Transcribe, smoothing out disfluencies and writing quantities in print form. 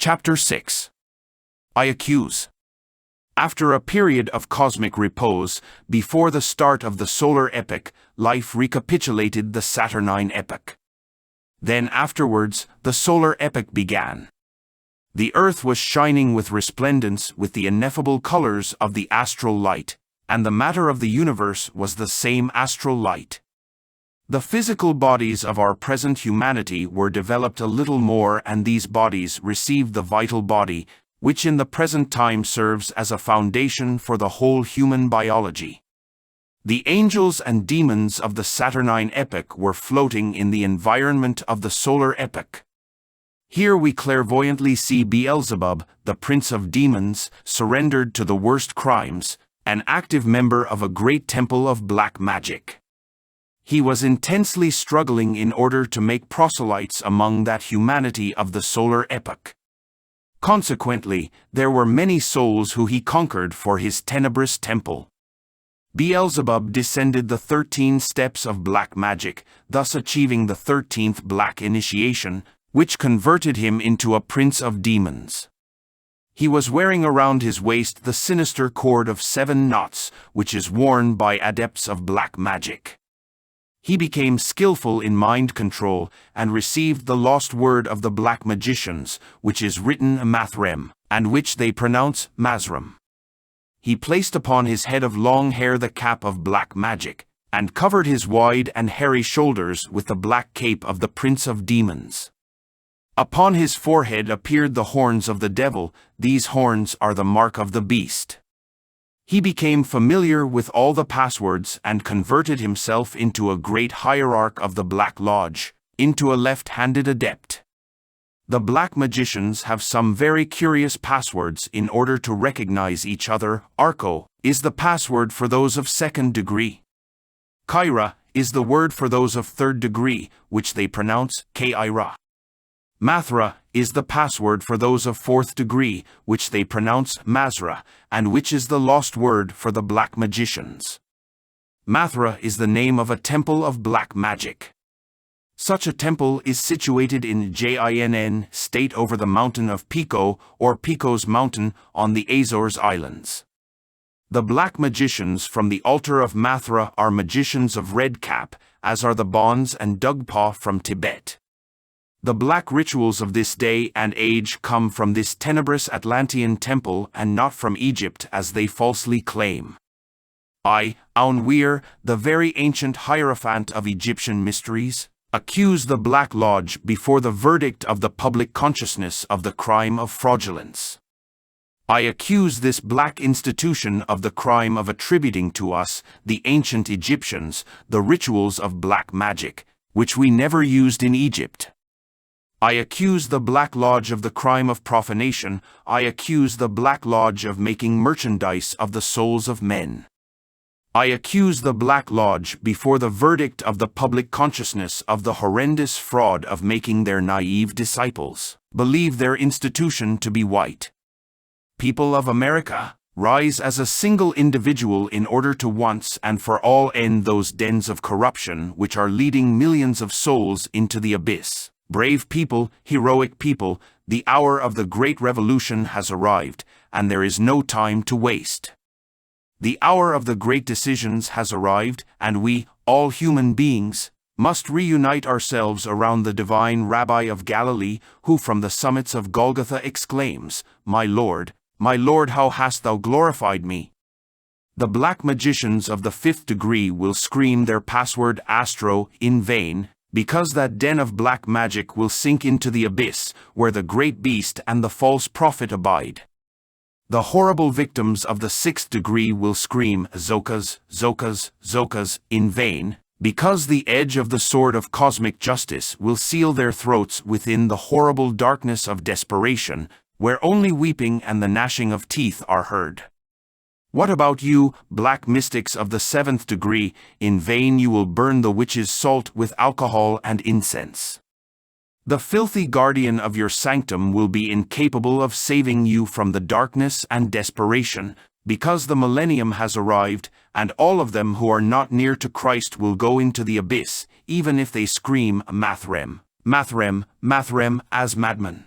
Chapter 6. I accuse. After a period of cosmic repose, before the start of the solar epoch, life recapitulated the Saturnine epoch. Then afterwards, the solar epoch began. The earth was shining with resplendence with the ineffable colors of the astral light, and the matter of the universe was the same astral light. The physical bodies of our present humanity were developed a little more, and these bodies received the vital body, which in the present time serves as a foundation for the whole human biology. The angels and demons of the Saturnine epoch were floating in the environment of the solar epoch. Here we clairvoyantly see Beelzebub, the prince of demons, surrendered to the worst crimes, an active member of a great temple of black magic. He was intensely struggling in order to make proselytes among that humanity of the solar epoch. Consequently, there were many souls who he conquered for his tenebrous temple. Beelzebub descended the 13 steps of black magic, thus achieving the 13th black initiation, which converted him into a prince of demons. He was wearing around his waist the sinister cord of 7 knots, which is worn by adepts of black magic. He became skillful in mind control and received the lost word of the black magicians, which is written Mathrem, and which they pronounce Mazram. He placed upon his head of long hair the cap of black magic, and covered his wide and hairy shoulders with the black cape of the prince of demons. Upon his forehead appeared the horns of the devil. These horns are the mark of the beast. He became familiar with all the passwords and converted himself into a great hierarch of the Black Lodge, into a left-handed adept. The black magicians have some very curious passwords in order to recognize each other. Arco is the password for those of 2nd degree. Kyra is the word for those of 3rd degree, which they pronounce Kaira. Mathra is the password for those of 4th degree, which they pronounce Mazra, and which is the lost word for the black magicians. Mathra is the name of a temple of black magic. Such a temple is situated in Jinn state over the mountain of Pico, or Pico's mountain, on the Azores Islands. The black magicians from the altar of Mathra are magicians of red cap, as are the Bons and Dugpaw from Tibet. The black rituals of this day and age come from this tenebrous Atlantean temple and not from Egypt as they falsely claim. I, Aun Weor, the very ancient hierophant of Egyptian mysteries, accuse the Black Lodge before the verdict of the public consciousness of the crime of fraudulence. I accuse this black institution of the crime of attributing to us, the ancient Egyptians, the rituals of black magic, which we never used in Egypt. I accuse the Black Lodge of the crime of profanation. I accuse the Black Lodge of making merchandise of the souls of men. I accuse the Black Lodge before the verdict of the public consciousness of the horrendous fraud of making their naive disciples believe their institution to be white. People of America, rise as a single individual in order to once and for all end those dens of corruption which are leading millions of souls into the abyss. Brave people, heroic people, the hour of the great revolution has arrived, and there is no time to waste. The hour of the great decisions has arrived, and we, all human beings, must reunite ourselves around the divine Rabbi of Galilee, who from the summits of Golgotha exclaims, my Lord, how hast thou glorified me? The black magicians of the 5th degree will scream their password Astro in vain, because that den of black magic will sink into the abyss, where the great beast and the false prophet abide. The horrible victims of the 6th degree will scream Zokas, Zokas, Zokas in vain, because the edge of the sword of cosmic justice will seal their throats within the horrible darkness of desperation, where only weeping and the gnashing of teeth are heard. What about you, black mystics of the 7th degree? In vain you will burn the witch's salt with alcohol and incense. The filthy guardian of your sanctum will be incapable of saving you from the darkness and desperation, because the millennium has arrived, and all of them who are not near to Christ will go into the abyss, even if they scream Mathrem, Mathrem, Mathrem as madmen.